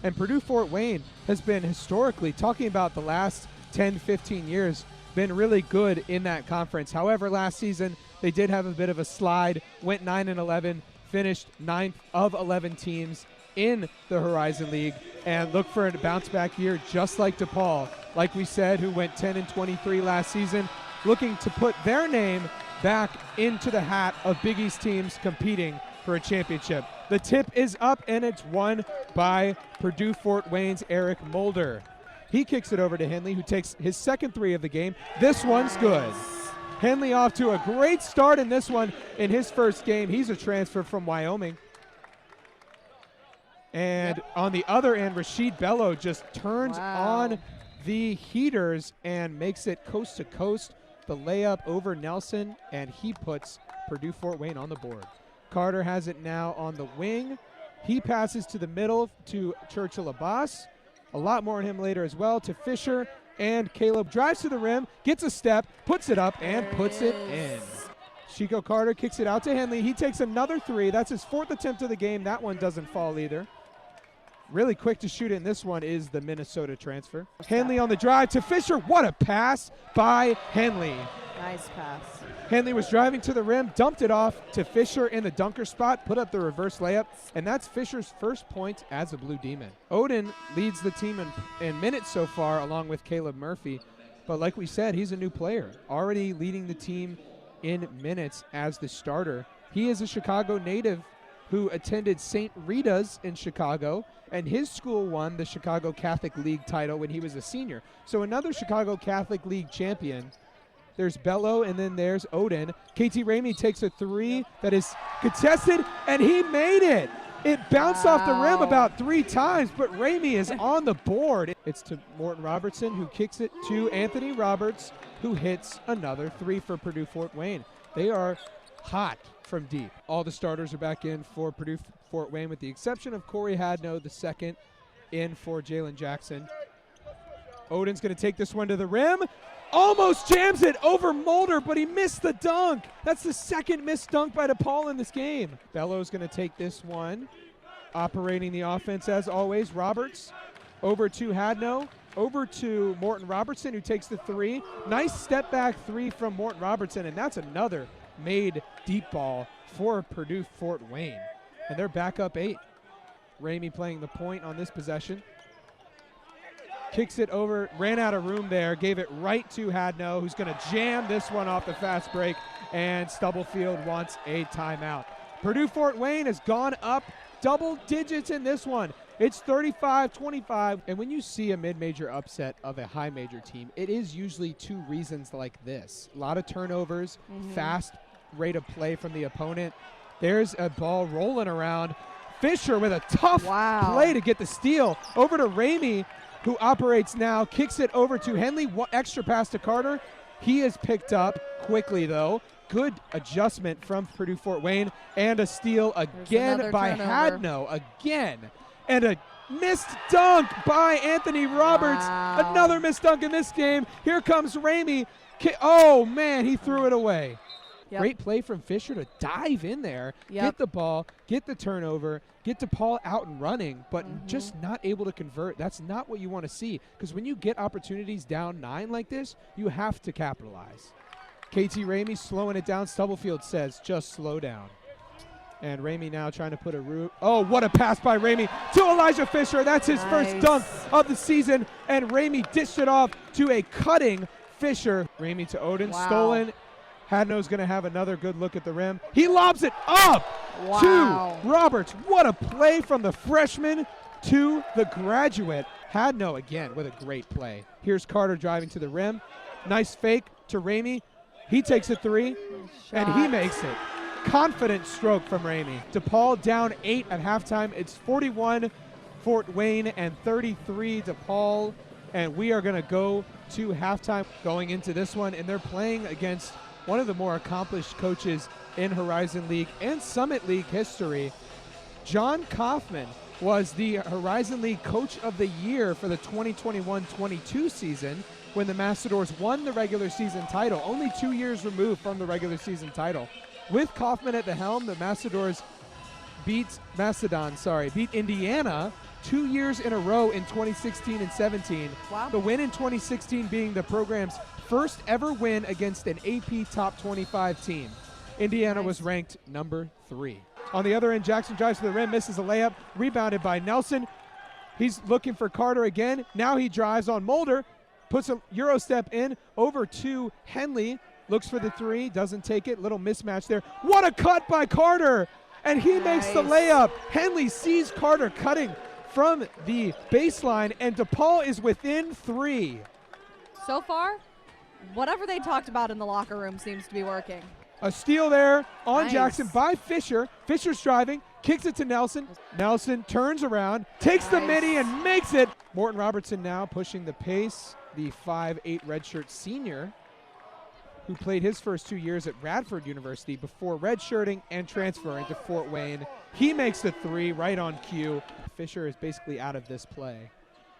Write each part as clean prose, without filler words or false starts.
And Purdue Fort Wayne has been historically, talking about the last 10, 15 years, been really good in that conference. However, last season they did have a bit of a slide, went 9-11, finished 9th of 11 teams in the Horizon League, and look for a bounce back year just like DePaul, like we said, who went 10-23 last season, looking to put their name back into the hat of Big East teams competing for a championship. The tip is up, and it's won by Purdue Fort Wayne's Eric Mulder. He kicks it over to Henley, who takes his second three of the game. This one's good. Henley off to a great start in this one in his first game. He's a transfer from Wyoming. And on the other end, Rashid Bello just turns on the heaters and makes it coast to coast. The layup over Nelson, and he puts Purdue Fort Wayne on the board. Carter has it now on the wing. He passes to the middle to Churchill Abbas. A lot more on him later as well, to Fisher, and Caleb drives to the rim, gets a step, puts it up, and puts it in. Chico Carter kicks it out to Henley. He takes another three. That's his fourth attempt of the game. That one doesn't fall either. Really quick to shoot in this one is the Minnesota transfer. Henley on the drive to Fisher. What a pass by Henley. Nice pass. Henley was driving to the rim, dumped it off to Fisher in the dunker spot, put up the reverse layup, and that's Fisher's first point as a Blue Demon. Odin leads the team in minutes so far, along with Caleb Murphy. But like we said, he's a new player, already leading the team in minutes as the starter. He is a Chicago native who attended St. Rita's in Chicago, and his school won the Chicago Catholic League title when he was a senior. So another Chicago Catholic League champion. There's Bello, and then there's Odin. KT Ramey takes a three that is contested, and he made it. It bounced off the rim about 3 times, but Ramey is on the board. It's to Morton Robertson, who kicks it to Anthony Roberts, who hits another three for Purdue Fort Wayne. They are hot from deep. All the starters are back in for Purdue Fort Wayne, with the exception of Corey Hadno, the second in for Jalen Jackson. Odin's going to take this one to the rim. Almost jams it over Mulder, but he missed the dunk. That's the second missed dunk by DePaul in this game. Bello's going to take this one. Operating the offense as always. Roberts over to Hadno. Over to Morton Robertson, who takes the three. Nice step back three from Morton Robertson, and that's another made deep ball for Purdue Fort Wayne. And they're back up 8. Ramey playing the point on this possession. Kicks it over, ran out of room there, gave it right to Hadno, who's going to jam this one off the fast break, and Stubblefield wants a timeout. Purdue Fort Wayne has gone up double digits in this one. It's 35-25, and when you see a mid-major upset of a high-major team, it is usually 2 reasons like this. A lot of turnovers, fast rate of play from the opponent. There's a ball rolling around. Fisher with a tough play to get the steal. Over to Ramey, who operates now, kicks it over to Henley. One extra pass to Carter. He is picked up quickly, though. Good adjustment from Purdue Fort Wayne, and a steal again by Hadno. Again. And a missed dunk by Anthony Roberts. Another missed dunk in this game. Here comes Ramey. Oh, man, he threw it away. Great play from Fisher to dive in there, get the ball, get the turnover, get DePaul out and running, but just not able to convert. That's not what you want to see, because when you get opportunities down 9 like this, you have to capitalize. KT Ramey slowing it down. Stubblefield says, just slow down. And Ramey now trying to put a root. Oh, what a pass by Ramey to Elijah Fisher. That's his first dunk of the season, and Ramey dished it off to a cutting Fisher. Ramey to Odin, stolen. Hadno's going to have another good look at the rim. He lobs it up to Roberts. What a play from the freshman to the graduate. Hadno again with a great play. Here's Carter driving to the rim. Nice fake to Ramey. He takes a three, and he makes it. Confident stroke from Ramey. DePaul down 8 at halftime. It's 41 Fort Wayne and 33 DePaul, and we are going to go to halftime going into this one, and they're playing against one of the more accomplished coaches in Horizon League and Summit League history. John Kaufman was the Horizon League Coach of the Year for the 2021-22 season when the Macedors won the regular season title, only 2 years removed from the regular season title. With Kaufman at the helm, the Macedors beat Indiana 2 years in a row in 2016 and 17. Wow. The win in 2016 being the program's first ever win against an AP top 25 team. Indiana was ranked number 3. On the other end, Jackson drives to the rim, misses a layup, rebounded by Nelson. He's looking for Carter again. Now he drives on Mulder, puts a Euro step in over to Henley, looks for the 3, doesn't take it. Little mismatch there. What a cut by Carter! And he makes the layup. Henley sees Carter cutting from the baseline, and DePaul is within 3. So far, whatever they talked about in the locker room seems to be working. A steal there on Jackson by Fisher. Fisher's driving, kicks it to Nelson. Nelson turns around, takes the midi and makes it. Morton Robertson now pushing the pace. The 5'8" redshirt senior who played his first 2 years at Radford University before redshirting and transferring to Fort Wayne. He makes the 3 right on cue. Fisher is basically out of this play.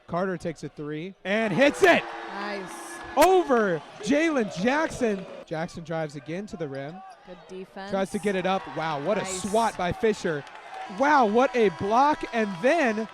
Carter takes a 3 and hits it. Nice. Over Jalen Jackson. Jackson drives again to the rim. Good defense. Tries to get it up. Wow, what a swat by Fisher. Wow, what a block. And then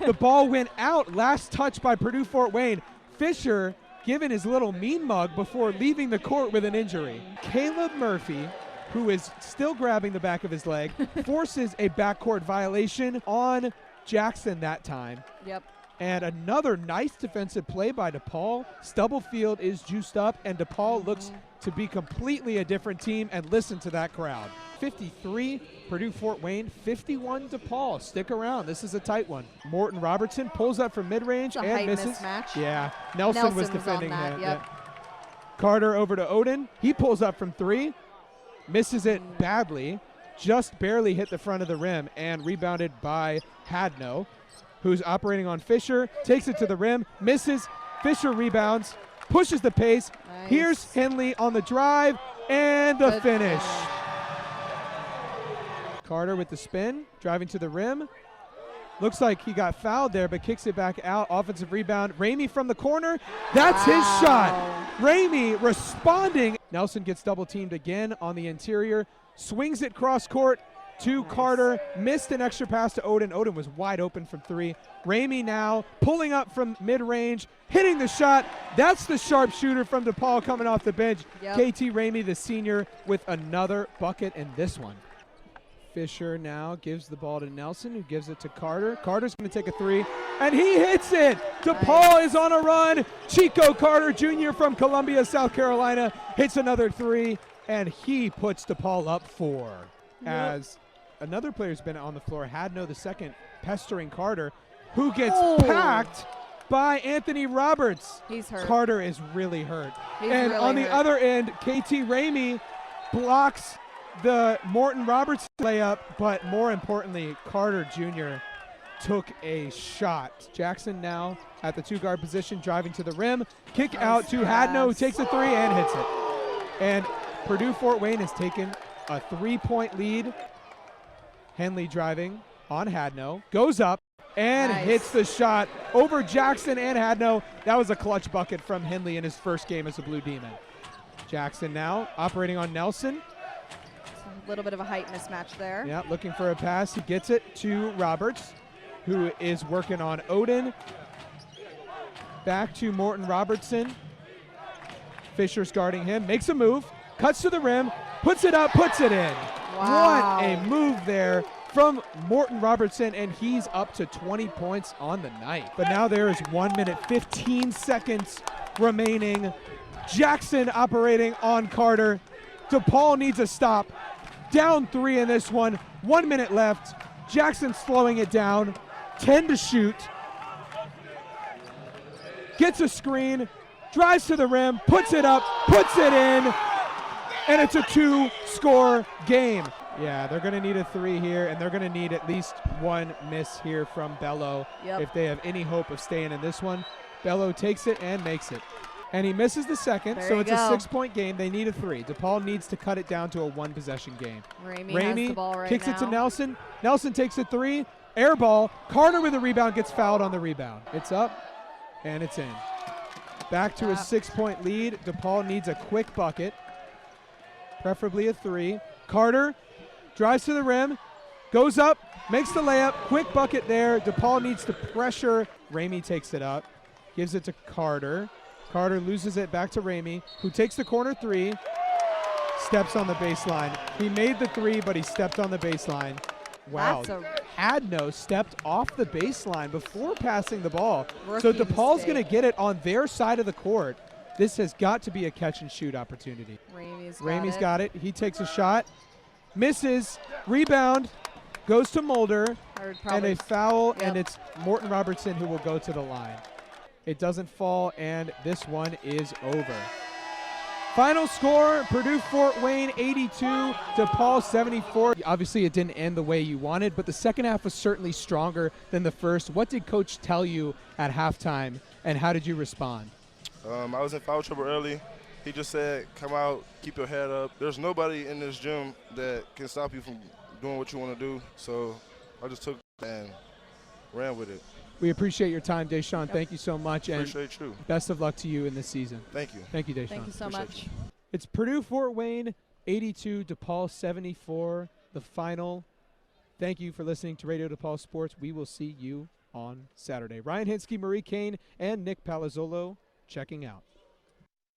the ball went out. Last touch by Purdue Fort Wayne. Fisher given his little mean mug before leaving the court with an injury. Caleb Murphy, who is still grabbing the back of his leg, forces a backcourt violation on Jackson that time. Yep. And another nice defensive play by DePaul. Stubblefield is juiced up, and DePaul looks to be completely a different team, and listen to that crowd. 53 Purdue Fort Wayne, 51 DePaul. Stick around. This is a tight one. Morton Robertson pulls up from mid-range and misses. Mismatch. Yeah, Nelson was defending that. him. Yep. Yeah. Carter over to Odin. He pulls up from 3, misses it badly, just barely hit the front of the rim, and rebounded by Hadno, who's operating on Fisher, takes it to the rim, misses. Fisher rebounds, pushes the pace. Nice. Here's Henley on the drive, and the finish. Carter with the spin, driving to the rim. Looks like he got fouled there, but kicks it back out. Offensive rebound. Ramey from the corner. That's his shot. Ramey responding. Nelson gets double teamed again on the interior. Swings it cross court to Carter. Missed an extra pass to Odin. Odin was wide open from 3. Ramey now pulling up from mid-range, hitting the shot. That's the sharpshooter from DePaul coming off the bench. Yep. KT Ramey, the senior, with another bucket in this one. Fisher now gives the ball to Nelson, who gives it to Carter. Carter's going to take a 3, and he hits it. DePaul is on a run. Chico Carter Jr. from Columbia, South Carolina, hits another 3, and he puts DePaul up 4. As another player's been on the floor, Hadno the second, pestering Carter, who gets packed by Anthony Roberts. He's hurt. Carter is really hurt. He's and really on the hurt. other end, KT Ramey blocks the Morton Roberts layup, but more importantly, Carter Jr. took a shot. Jackson now at the 2-guard position, driving to the rim. Kick out to Hadno, who takes a 3 and hits it. And Purdue Fort Wayne has taken a 3-point lead. Henley driving on Hadno, goes up and hits the shot over Jackson and Hadno. That was a clutch bucket from Henley in his first game as a Blue Demon. Jackson now operating on Nelson. A little bit of a height mismatch there. Yeah, looking for a pass. He gets it to Roberts, who is working on Odin. Back to Morton Robertson. Fisher's guarding him, makes a move, cuts to the rim, puts it up, puts it in. Wow. What a move there from Morton Robertson, and he's up to 20 points on the night. But now there is 1 minute, 15 seconds remaining. Jackson operating on Carter. DePaul needs a stop. Down 3 in this one. 1 minute left. Jackson slowing it down. 10 to shoot. Gets a screen. Drives to the rim. Puts it up. Puts it in. And it's a 2-score game. Yeah, they're going to need a 3 here, and they're going to need at least 1 miss here from Bello if they have any hope of staying in this one. Bello takes it and makes it. And he misses the second, so it's a 6-point game. They need a 3. DePaul needs to cut it down to a 1-possession game. Ramey has the ball right kicks now. it to Nelson. Nelson takes a 3. Air ball. Carter with a rebound, gets fouled on the rebound. It's up, and it's in. Back to a 6-point lead. DePaul needs a quick bucket, preferably a 3. Carter drives to the rim, Goes up, makes the layup, quick bucket there. DePaul needs to pressure. Ramey takes it up, gives it to Carter. Carter loses it back to Ramey, who takes the corner three, steps on the baseline. He made the three, but he stepped on the baseline. Wow. Hadno stepped off the baseline before passing the ball. So DePaul's going to get it on their side of the court. This has got to be a catch-and-shoot opportunity. Ramey's got it. He takes a shot, misses, rebound, goes to Mulder, and a foul, and it's Morton Robertson who will go to the line. It doesn't fall, and this one is over. Final score, Purdue Fort Wayne 82, DePaul 74. Obviously, it didn't end the way you wanted, but the second half was certainly stronger than the first. What did Coach tell you at halftime, and how did you respond? I was in foul trouble early. He just said, come out, keep your head up. There's nobody in this gym that can stop you from doing what you want to do. So I just took it and ran with it. We appreciate your time, Deshaun. Thank you so much. Appreciate you. Best of luck to you in this season. Thank you. Thank you, Deshaun. Thank you so much. It's Purdue Fort Wayne 82, DePaul 74, the final. Thank you for listening to Radio DePaul Sports. We will see you on Saturday. Ryan Hinsky, Marie Kane, and Nick Palazzolo checking out.